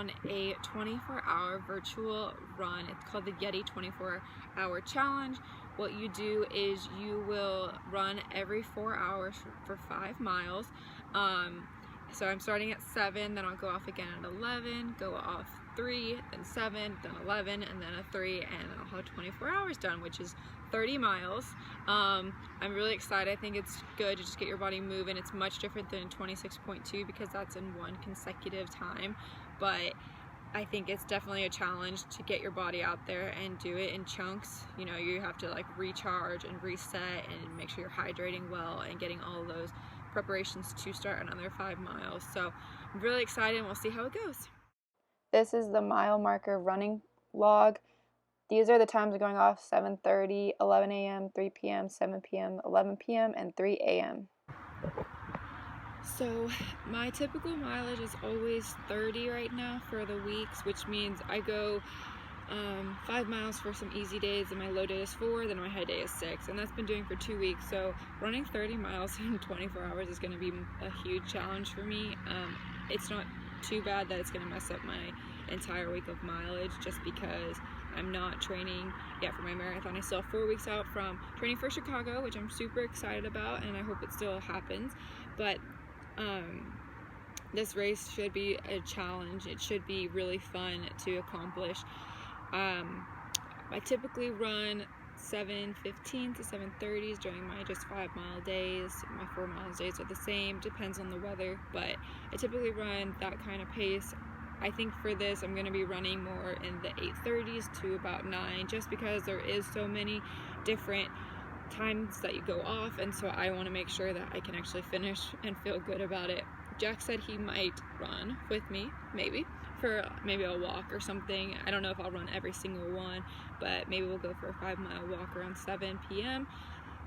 on a 24-hour virtual run. It's called the Yeti 24-hour challenge. What you do is you will run every 4 hours for 5 miles. So I'm starting at 7, then I'll go off again at 11, go off 3, then 7, then 11, and then a 3, and I'll have 24 hours done, which is 30 miles. I'm really excited. I think it's good to just get your body moving. It's much different than 26.2 because that's in one consecutive time, but I think it's definitely a challenge to get your body out there and do it in chunks. You know, you have to like recharge and reset and make sure you're hydrating well and getting all of those preparations to start another 5 miles. So I'm really excited and we'll see how it goes. This is the mile marker running log. These are the times going off: 7:30, 11 a.m., 3 p.m., 7 p.m., 11 p.m., and 3 a.m. So my typical mileage is always 30 right now for the weeks, which means I go 5 miles for some easy days, and my low day is 4, then my high day is 6, and that's been doing for 2 weeks. So running 30 miles in 24 hours is going to be a huge challenge for me. It's not too bad that it's going to mess up my entire week of mileage, just because I'm not training yet for my marathon. I still have 4 weeks out from training for Chicago, which I'm super excited about, and I hope it still happens. But this race should be a challenge. It should be really fun to accomplish. I typically run 7:15 to 7:30s during my just 5 mile days. My 4 miles days are the same, depends on the weather, but I typically run that kind of pace. I think for this I'm going to be running more in the 8:30s to about 9, just because there is so many different times that you go off, and so I want to make sure that I can actually finish and feel good about it. Jack said he might run with me, maybe a walk or something. I don't know if I'll run every single one, but maybe we'll go for a 5 mile walk around 7 p.m.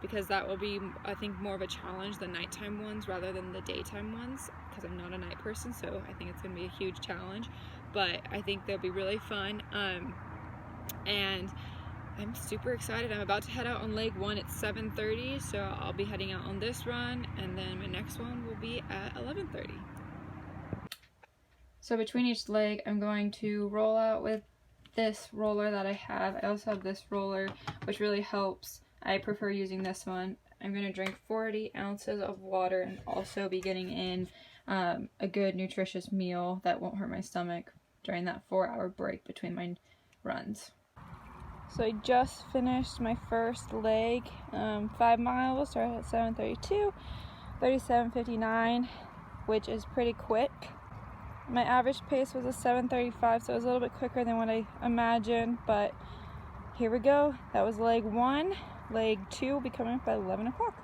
because that will be, I think, more of a challenge than nighttime ones rather than the daytime ones, because I'm not a night person, so I think it's going to be a huge challenge, but I think they'll be really fun. And I'm super excited. I'm about to head out on leg 1 at 7:30, so I'll be heading out on this run, and then my next one will be at 11:30. So between each leg, I'm going to roll out with this roller that I have. I also have this roller, which really helps. I prefer using this one. I'm going to drink 40 ounces of water and also be getting in a good nutritious meal that won't hurt my stomach during that 4-hour break between my runs. So I just finished my first leg, 5 miles, started at 7:32, 37:59, which is pretty quick. My average pace was a 7:35, so it was a little bit quicker than what I imagined, but here we go. That was leg 1. Leg 2 will be coming up at 11 o'clock.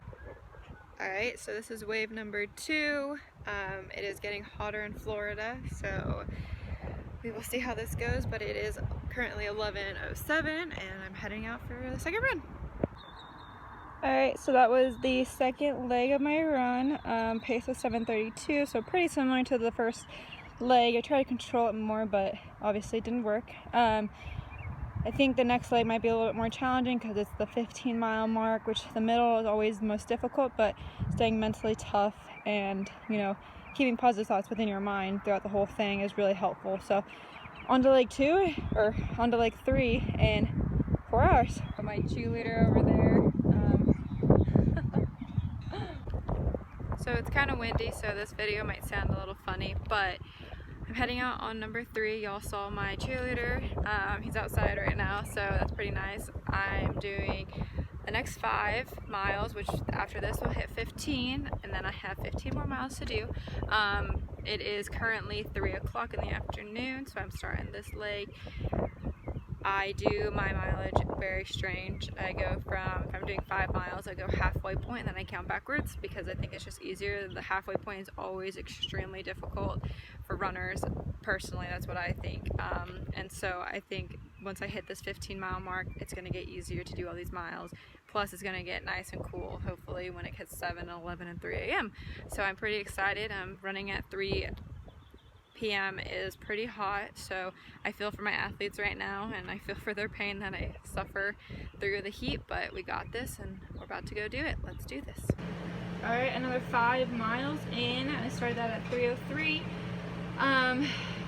Alright, so this is wave number 2. It is getting hotter in Florida, so we will see how this goes, but it is currently 11:07 and I'm heading out for the second run. Alright, so that was the second leg of my run. Pace was 7:32, so pretty similar to the first leg. I tried to control it more, but obviously it didn't work. I think the next leg might be a little bit more challenging because it's the 15-mile mark, which the middle is always the most difficult, but staying mentally tough and, you know, keeping positive thoughts within your mind throughout the whole thing is really helpful. So on to leg 2, or on to leg 3 in 4 hours. My cheerleader over there. So it's kind of windy, so this video might sound a little funny, but I'm heading out on number 3. Y'all saw my cheerleader. He's outside right now, so that's pretty nice. I'm doing the next 5 miles, which after this will hit 15, and then I have 15 more miles to do. It is currently 3 o'clock in the afternoon, so I'm starting this leg. I do my mileage very strange. I go from, if I'm doing 5 miles, I go halfway point and then I count backwards because I think it's just easier. The halfway point is always extremely difficult for runners. Personally, that's what I think. And so I think once I hit this 15-mile mark, it's going to get easier to do all these miles. Plus, it's going to get nice and cool, hopefully, when it hits 7, 11, and 3 a.m. So I'm pretty excited. I'm running at 3 p.m. is pretty hot, so I feel for my athletes right now, and I feel for their pain that I suffer through the heat, but we got this, and we're about to go do it. Let's do this. Alright, another 5 miles in. I started that at 3:03.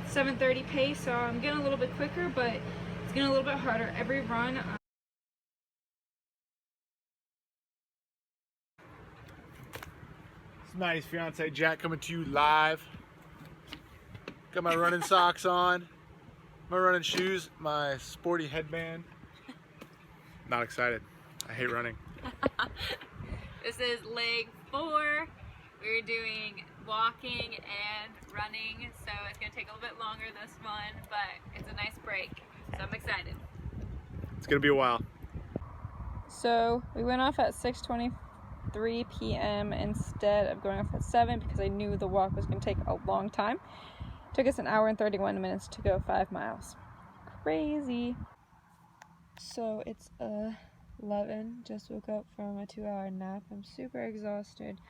7:30 pace, so I'm getting a little bit quicker, but it's getting a little bit harder every run. It's Maddie's fiance Jack coming to you live. Got my running socks on, my running shoes, my sporty headband. Not excited. I hate running. This is leg 4. We're doing walking and running, so it's gonna take a little bit longer this one, but it's a nice break, so I'm excited. It's gonna be a while. So we went off at 6:23 p.m. instead of going off at 7 because I knew the walk was gonna take a long time. It took us an hour and 31 minutes to go 5 miles. Crazy. So it's 11, just woke up from a 2-hour nap. I'm super exhausted.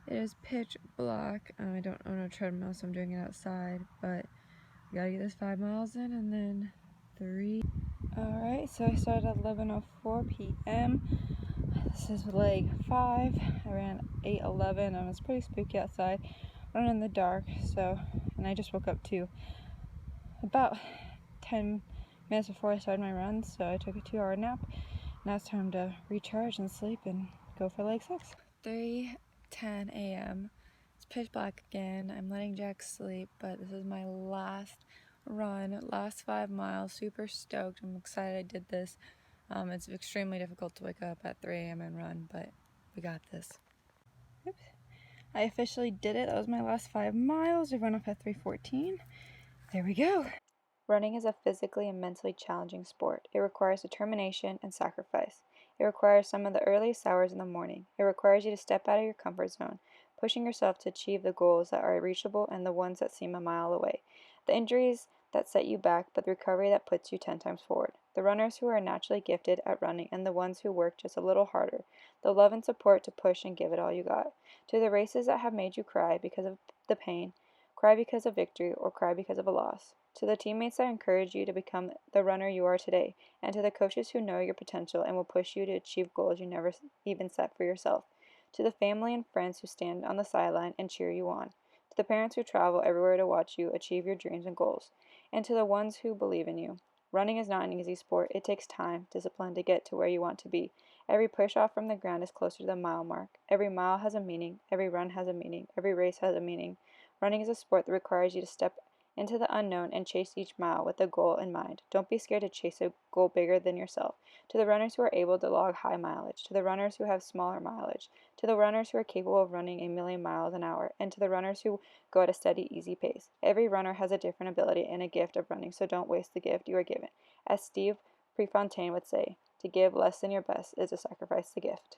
It is pitch black. I don't own a treadmill, so I'm doing it outside, but I gotta get this 5 miles in and then 3. Alright, so I started at 11:04 p.m. This is leg 5. I ran 8:11 and it's pretty spooky outside. Running in the dark, and I just woke up too. About 10 minutes before I started my run, so I took a 2-hour nap. Now it's time to recharge and sleep and go for leg 6. 3:10 a.m. It's pitch black again. I'm letting Jack sleep, but this is my last run, last 5 miles. Super stoked. I'm excited I did this. It's extremely difficult to wake up at 3 a.m. and run, but we got this. Oops. I officially did it. That was my last 5 miles. I ran off at 3:14. There we go. Running is a physically and mentally challenging sport. It requires determination and sacrifice. It requires some of the earliest hours in the morning. It requires you to step out of your comfort zone, pushing yourself to achieve the goals that are reachable and the ones that seem a mile away. The injuries that set you back, but the recovery that puts you 10 times forward. The runners who are naturally gifted at running and the ones who work just a little harder. The love and support to push and give it all you got. To the races that have made you cry because of the pain, cry because of victory, or cry because of a loss. To the teammates that encourage you to become the runner you are today, and to the coaches who know your potential and will push you to achieve goals you never even set for yourself. To the family and friends who stand on the sideline and cheer you on. To the parents who travel everywhere to watch you achieve your dreams and goals. And to the ones who believe in you. Running is not an easy sport. It takes time, discipline to get to where you want to be. Every push off from the ground is closer to the mile mark. Every mile has a meaning. Every run has a meaning. Every race has a meaning. Running is a sport that requires you to step into the unknown and chase each mile with a goal in mind. Don't be scared to chase a goal bigger than yourself. To the runners who are able to log high mileage, to the runners who have smaller mileage, to the runners who are capable of running 1,000,000 miles an hour, and to the runners who go at a steady, easy pace. Every runner has a different ability and a gift of running, so don't waste the gift you are given. As Steve Prefontaine would say, to give less than your best is to sacrifice the gift.